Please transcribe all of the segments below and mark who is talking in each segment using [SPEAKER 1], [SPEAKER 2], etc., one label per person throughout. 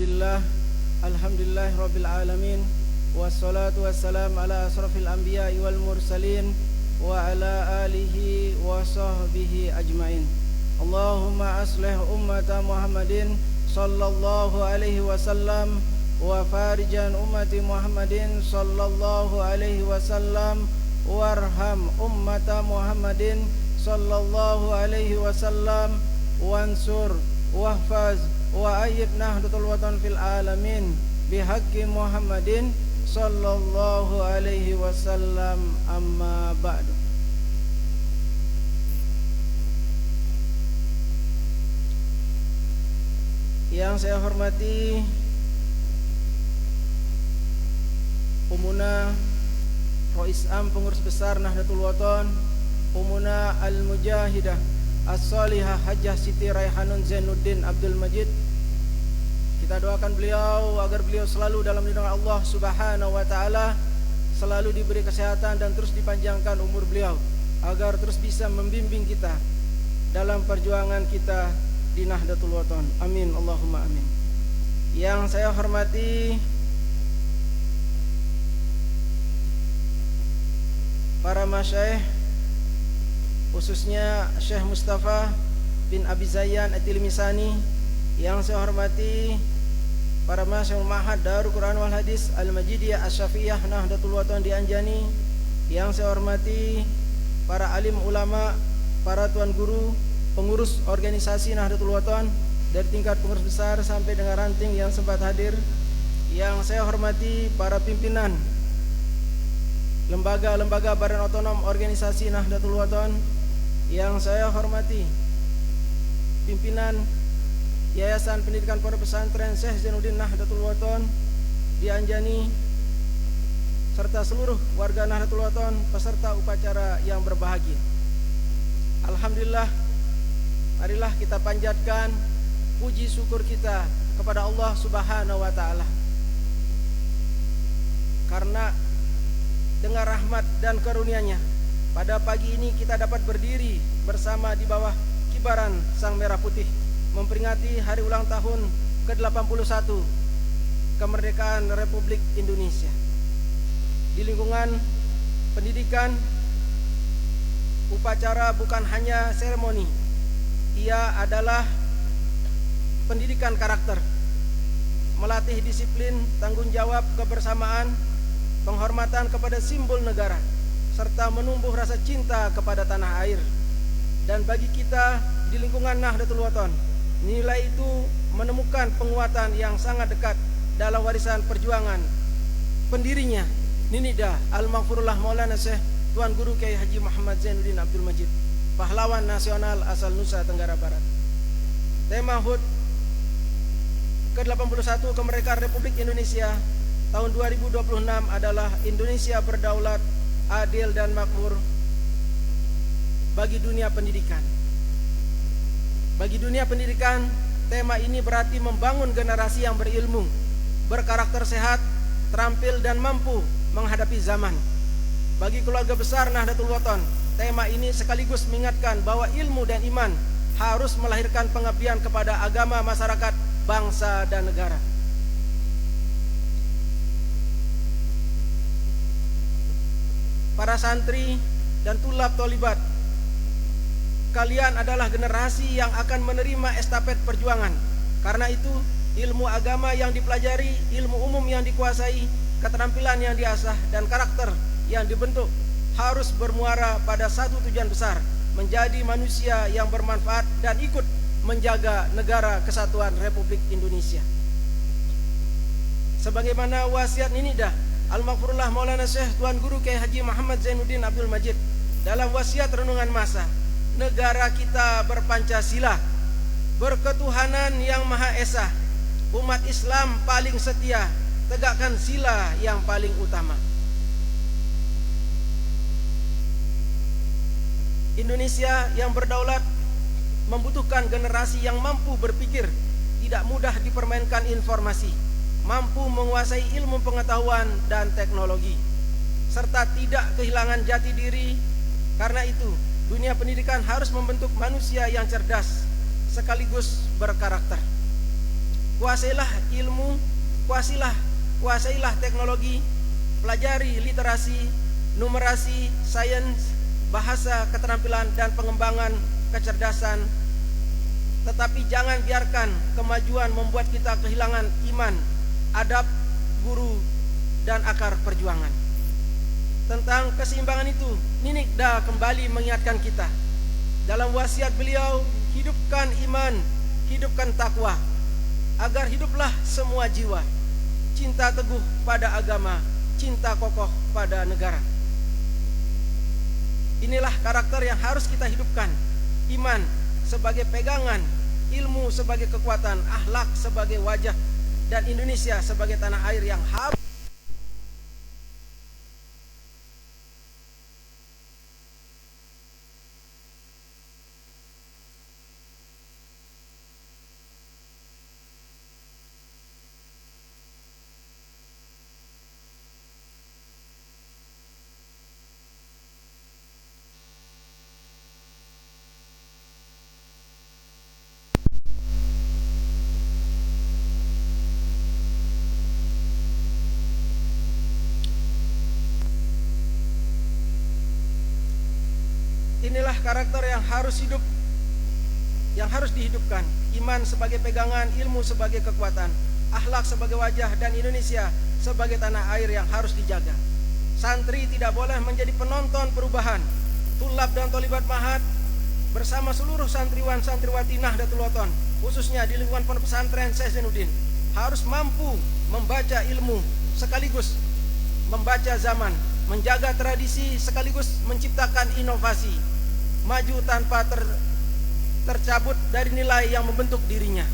[SPEAKER 1] Alhamdulillah Rabbil Alamin. Wassalatu wassalam ala asrafil anbiya'i wal mursalin wa ala alihi wa sahbihi ajmain. Allahumma aslih ummata Muhammadin sallallahu alaihi wasallam wa farijan ummati Muhammadin sallallahu alaihi wasallam warham ummata Muhammadin sallallahu alaihi wasallam wansur wahfaz wa ayyid nahdlatul watan fil alamin bihaqqi Muhammadin sallallahu alaihi wasallam, amma ba'du. Yang saya hormati Umuna Rois Am Pengurus Besar Nahdlatul Watan, Umuna Al-Mujahidah As-Salihah Hajjah Siti Raihanun Zainuddin Abdul Majid. Kita doakan beliau agar beliau selalu dalam lindungan Allah Subhanahu wa taala, selalu diberi kesehatan dan terus dipanjangkan umur beliau agar terus bisa membimbing kita dalam perjuangan kita di Nahdlatul Watan. Amin Allahumma amin. Yang saya hormati para masyayikh, khususnya Syekh Mustafa bin Abi Zayyan At-Tilmisani. Yang saya hormati para masyayikh Ma'had Darul Quran wal Hadis Al-Majidiyah Asy-Syafi'iyah Nahdlatul Watan di Anjani. Yang saya hormati para alim ulama, para tuan guru, pengurus organisasi Nahdlatul Watan dari tingkat pengurus besar sampai dengan ranting yang sempat hadir. Yang saya hormati para pimpinan lembaga-lembaga badan otonom organisasi Nahdlatul Watan. Yang saya hormati pimpinan Yayasan Pendidikan Pondok Pesantren Syekh Zainuddin Nahdlatul Watan di Anjani, serta seluruh warga Nahdlatul Watan peserta upacara yang berbahagia. Alhamdulillah, marilah kita panjatkan puji syukur kita kepada Allah Subhanahu wa taala, karena dengan rahmat dan karunia-Nya pada pagi ini kita dapat berdiri bersama di bawah kibaran Sang Merah Putih memperingati hari ulang tahun ke-81 kemerdekaan Republik Indonesia. Di lingkungan pendidikan, upacara bukan hanya seremoni, ia adalah pendidikan karakter, melatih disiplin, tanggung jawab, kebersamaan, penghormatan kepada simbol negara, serta menumbuh rasa cinta kepada tanah air. Dan bagi kita di lingkungan Nahdlatul Watan, nilai itu menemukan penguatan yang sangat dekat dalam warisan perjuangan pendirinya Ninida Al-Maghfurullah Maulana Syekh Tuan Guru Kiai Haji Muhammad Zainuddin Abdul Majid, pahlawan nasional asal Nusa Tenggara Barat. Tema HUT ke-81 kemerdekaan Republik Indonesia tahun 2026 adalah Indonesia berdaulat, adil dan makmur bagi dunia pendidikan. Bagi dunia pendidikan, tema ini berarti membangun generasi yang berilmu, berkarakter sehat, terampil dan mampu menghadapi zaman. Bagi keluarga besar Nahdlatul Watan, tema ini sekaligus mengingatkan bahwa ilmu dan iman harus melahirkan pengabdian kepada agama, masyarakat, bangsa dan negara. Para santri dan tulab tolibat, kalian adalah generasi yang akan menerima estafet perjuangan. Karena itu, ilmu agama yang dipelajari, ilmu umum yang dikuasai, keterampilan yang diasah, dan karakter yang dibentuk harus bermuara pada satu tujuan besar, menjadi manusia yang bermanfaat dan ikut menjaga negara kesatuan Republik Indonesia. Sebagaimana wasiat Ninida Al-Maghfurullah Maulana Syekh Tuan Guru Kiai Haji Muhammad Zainuddin Abdul Majid dalam wasiat renungan masa, negara kita berpancasila, berketuhanan yang Maha Esa, umat Islam paling setia, tegakkan sila yang paling utama. Indonesia yang berdaulat membutuhkan generasi yang mampu berpikir, tidak mudah dipermainkan informasi, mampu menguasai ilmu pengetahuan dan teknologi, serta tidak kehilangan jati diri. Karena itu, dunia pendidikan harus membentuk manusia yang cerdas sekaligus berkarakter. Kuasailah ilmu, kuasailah teknologi, pelajari literasi, numerasi, sains, bahasa, keterampilan, dan pengembangan kecerdasan. Tetapi jangan biarkan kemajuan membuat kita kehilangan iman, adab, guru, dan akar perjuangan. Tentang keseimbangan itu, Ninik Da kembali mengingatkan kita. Dalam wasiat beliau, hidupkan iman, hidupkan takwa, agar hiduplah semua jiwa, cinta teguh pada agama, cinta kokoh pada negara. Inilah karakter yang harus kita hidupkan. Iman sebagai pegangan, ilmu sebagai kekuatan, akhlak sebagai wajah, dan Indonesia sebagai tanah air yang harus. Inilah karakter yang harus hidup, yang harus dihidupkan. Iman sebagai pegangan, ilmu sebagai kekuatan, akhlak sebagai wajah, dan Indonesia sebagai tanah air yang harus dijaga. Santri tidak boleh menjadi penonton perubahan. Tulab dan Tolibat Mahat bersama seluruh santriwan santriwati Nahdlatul Wathon, khususnya di lingkungan pondok pesantren Syekh Zainuddin, harus mampu membaca ilmu sekaligus membaca zaman, menjaga tradisi sekaligus menciptakan inovasi, maju tanpa tercabut dari nilai yang membentuk dirinya.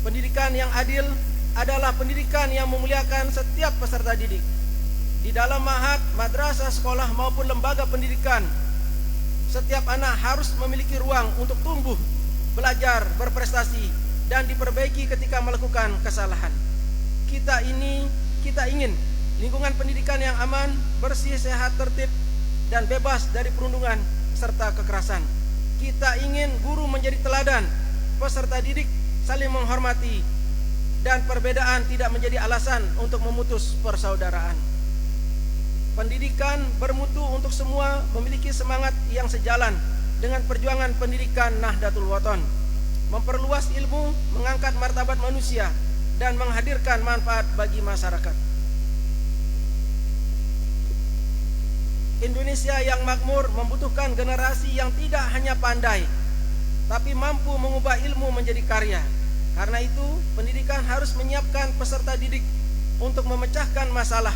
[SPEAKER 1] Pendidikan yang adil adalah pendidikan yang memuliakan setiap peserta didik. Di dalam mahat, madrasah, sekolah maupun lembaga pendidikan, setiap anak harus memiliki ruang untuk tumbuh, belajar, berprestasi, dan diperbaiki ketika melakukan kesalahan. Kita ingin lingkungan pendidikan yang aman, bersih, sehat, tertib, dan bebas dari perundungan serta kekerasan. Kita ingin guru menjadi teladan, peserta didik saling menghormati, dan perbedaan tidak menjadi alasan untuk memutus persaudaraan. Pendidikan bermutu untuk semua memiliki semangat yang sejalan dengan perjuangan pendidikan Nahdlatul Wathon, memperluas ilmu, mengangkat martabat manusia, dan menghadirkan manfaat bagi masyarakat. Indonesia yang makmur membutuhkan generasi yang tidak hanya pandai, tapi mampu mengubah ilmu menjadi karya. Karena itu, pendidikan harus menyiapkan peserta didik untuk memecahkan masalah.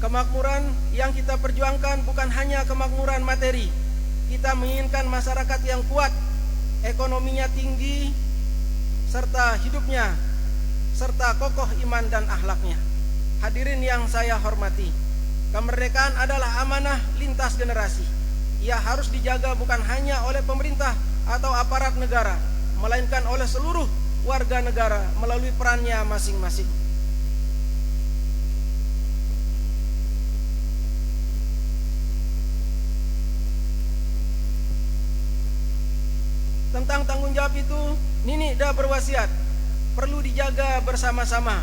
[SPEAKER 1] Kemakmuran yang kita perjuangkan bukan hanya kemakmuran materi. Kita menginginkan masyarakat yang kuat, ekonominya tinggi, serta hidupnya, serta kokoh iman dan akhlaknya. Hadirin yang saya hormati, kemerdekaan adalah amanah lintas generasi. Ia harus dijaga bukan hanya oleh pemerintah atau aparat negara, melainkan oleh seluruh warga negara melalui perannya masing-masing. Tentang tanggung jawab itu, Ninik Da berwasiat perlu dijaga bersama-sama.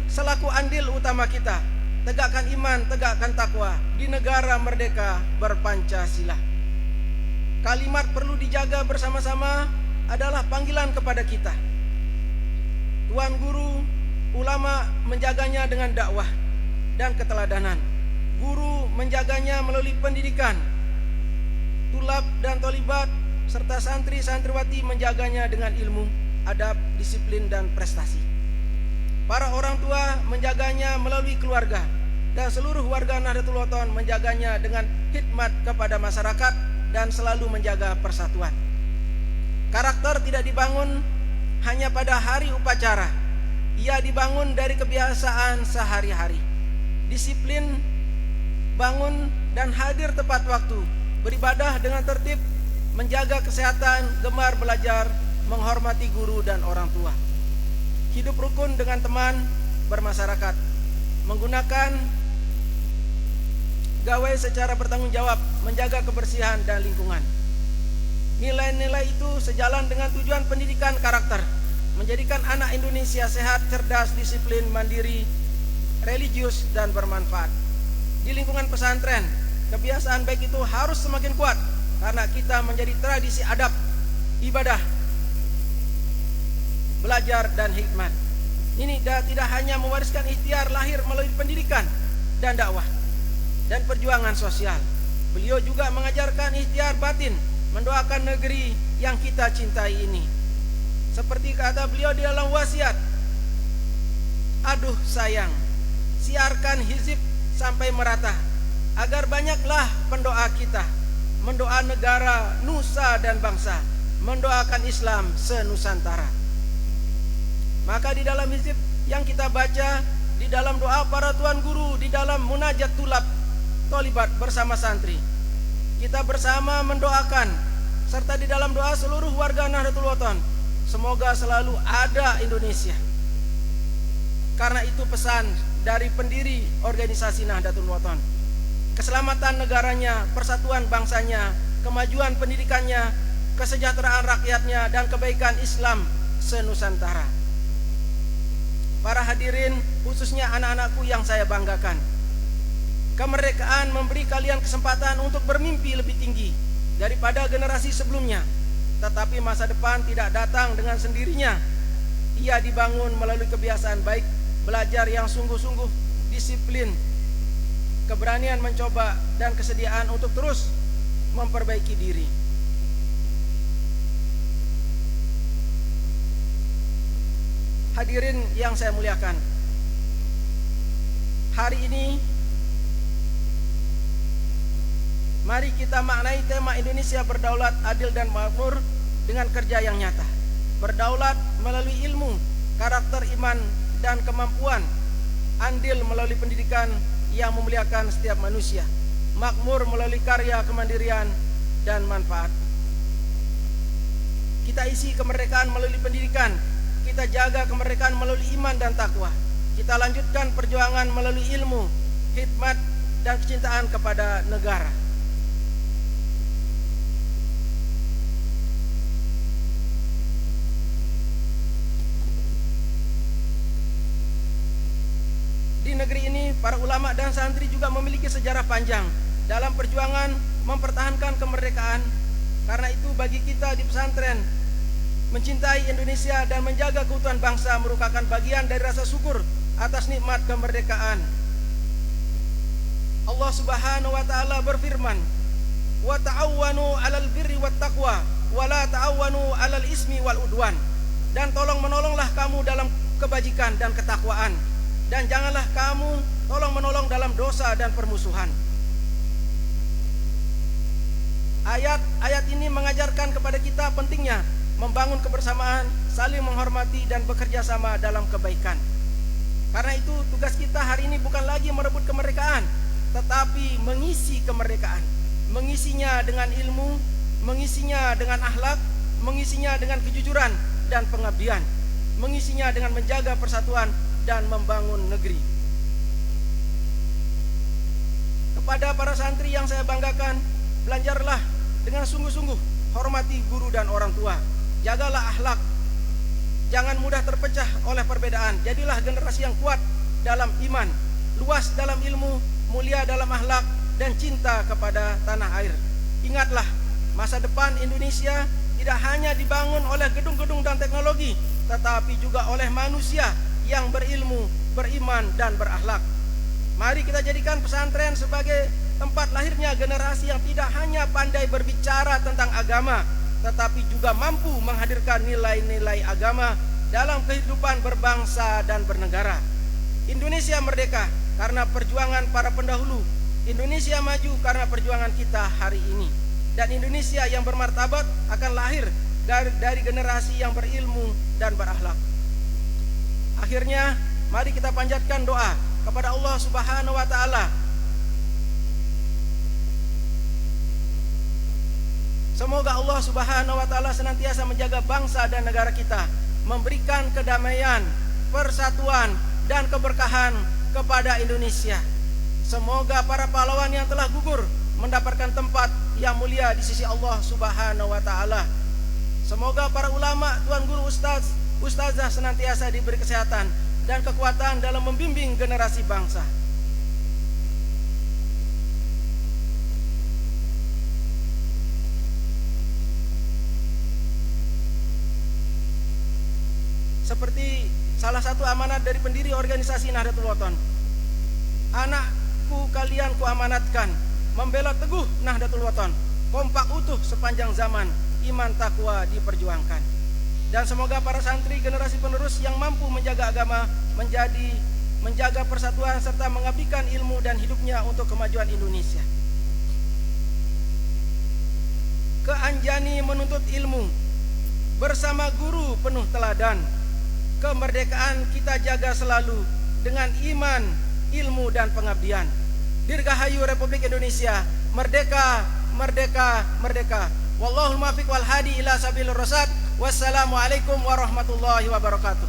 [SPEAKER 1] Selaku andil utama kita, tegakkan iman, tegakkan takwa di negara merdeka berpancasila. Kalimat perlu dijaga bersama-sama adalah panggilan kepada kita. Tuan guru, ulama menjaganya dengan dakwah dan keteladanan. Guru menjaganya melalui pendidikan. Tulab dan Tolibat serta santri-santriwati menjaganya dengan ilmu, adab, disiplin, dan prestasi. Para orang tua menjaganya melalui keluarga, dan seluruh warga Nahdlatul Wathon menjaganya dengan khidmat kepada masyarakat dan selalu menjaga persatuan. Karakter tidak dibangun hanya pada hari upacara, ia dibangun dari kebiasaan sehari-hari. Disiplin, bangun dan hadir tepat waktu, beribadah dengan tertib, menjaga kesehatan, gemar belajar, menghormati guru dan orang tua. Hidup rukun dengan teman, bermasyarakat, menggunakan gawai secara bertanggung jawab, menjaga kebersihan dan lingkungan. Nilai-nilai itu sejalan dengan tujuan pendidikan karakter, menjadikan anak Indonesia sehat, cerdas, disiplin, mandiri, religius, dan bermanfaat. Di lingkungan pesantren, kebiasaan baik itu harus semakin kuat karena kita menjadi tradisi adab, ibadah, belajar dan hikmat. Ini tidak hanya mewariskan ikhtiar lahir melalui pendidikan dan dakwah dan perjuangan sosial. Beliau juga mengajarkan ikhtiar batin, mendoakan negeri yang kita cintai ini. Seperti kata beliau di dalam wasiat, aduh sayang, siarkan hizib sampai merata, agar banyaklah pendoa kita, mendoa negara, nusa dan bangsa, mendoakan Islam senusantara. Maka di dalam hizib yang kita baca, di dalam doa para tuan guru, di dalam munajat tulab tolibat bersama santri, kita bersama mendoakan, serta di dalam doa seluruh warga Nahdlatul Wathon, semoga selalu ada Indonesia. Karena itu pesan dari pendiri organisasi Nahdlatul Wathon, keselamatan negaranya, persatuan bangsanya, kemajuan pendidikannya, kesejahteraan rakyatnya, dan kebaikan Islam senusantara. Para hadirin, khususnya anak-anakku yang saya banggakan, kemerdekaan memberi kalian kesempatan untuk bermimpi lebih tinggi daripada generasi sebelumnya. Tetapi masa depan tidak datang dengan sendirinya. Ia dibangun melalui kebiasaan baik, belajar yang sungguh-sungguh, disiplin, keberanian mencoba, dan kesediaan untuk terus memperbaiki diri. Hadirin yang saya muliakan, hari ini mari kita maknai tema Indonesia berdaulat, adil dan makmur dengan kerja yang nyata. Berdaulat melalui ilmu, karakter, iman, dan kemampuan. Andil melalui pendidikan yang memuliakan setiap manusia. Makmur melalui karya, kemandirian, dan manfaat. Kita isi kemerdekaan melalui pendidikan. Kita jaga kemerdekaan melalui iman dan takwa. Kita lanjutkan perjuangan melalui ilmu, khidmat, dan kecintaan kepada negara. Di negeri ini, para ulama dan santri juga memiliki sejarah panjang dalam perjuangan mempertahankan kemerdekaan. Karena itu bagi kita di pesantren, mencintai Indonesia dan menjaga keutuhan bangsa merupakan bagian dari rasa syukur atas nikmat kemerdekaan. Allah Subhanahu wa taala berfirman, "Wa ta'awwanu 'alal birri wat taqwa wa la ta'awwanu 'alal ismi wal udwan." Dan tolong-menolonglah kamu dalam kebajikan dan ketakwaan, dan janganlah kamu tolong-menolong dalam dosa dan permusuhan. Ayat-ayat ini mengajarkan kepada kita pentingnya membangun kebersamaan, saling menghormati, dan bekerja sama dalam kebaikan. Karena itu tugas kita hari ini bukan lagi merebut kemerdekaan, tetapi mengisi kemerdekaan. Mengisinya dengan ilmu, mengisinya dengan akhlak, mengisinya dengan kejujuran dan pengabdian, mengisinya dengan menjaga persatuan dan membangun negeri. Kepada para santri yang saya banggakan, belajarlah dengan sungguh-sungguh, hormati guru dan orang tua. Jagalah akhlak, jangan mudah terpecah oleh perbedaan. Jadilah generasi yang kuat dalam iman, luas dalam ilmu, mulia dalam akhlak, dan cinta kepada tanah air. Ingatlah, masa depan Indonesia tidak hanya dibangun oleh gedung-gedung dan teknologi, tetapi juga oleh manusia yang berilmu, beriman, dan berakhlak. Mari kita jadikan pesantren sebagai tempat lahirnya generasi yang tidak hanya pandai berbicara tentang agama, tetapi juga mampu menghadirkan nilai-nilai agama dalam kehidupan berbangsa dan bernegara. Indonesia merdeka karena perjuangan para pendahulu. Indonesia maju karena perjuangan kita hari ini. Dan Indonesia yang bermartabat akan lahir dari generasi yang berilmu dan berakhlak. Akhirnya, mari kita panjatkan doa kepada Allah Subhanahu wa taala. Semoga Allah Subhanahu wa taala senantiasa menjaga bangsa dan negara kita, memberikan kedamaian, persatuan, dan keberkahan kepada Indonesia. Semoga para pahlawan yang telah gugur mendapatkan tempat yang mulia di sisi Allah Subhanahu wa taala. Semoga para ulama, tuan guru, ustazah senantiasa diberi kesehatan dan kekuatan dalam membimbing generasi bangsa. Seperti salah satu amanat dari pendiri organisasi Nahdlatul Wathon, anakku kalian kuamanatkan membela teguh Nahdlatul Wathon, kompak utuh sepanjang zaman, iman takwa diperjuangkan. Dan semoga para santri generasi penerus yang mampu menjaga agama, menjaga persatuan serta mengabdikan ilmu dan hidupnya untuk kemajuan Indonesia. Keanjani menuntut ilmu bersama guru penuh teladan. Kemerdekaan kita jaga selalu dengan iman, ilmu, dan pengabdian. Dirgahayu Republik Indonesia, merdeka, merdeka, merdeka. Wallahul muwaffiq wal hadi ila sabilir rasyad. Wassalamualaikum warahmatullahi wabarakatuh.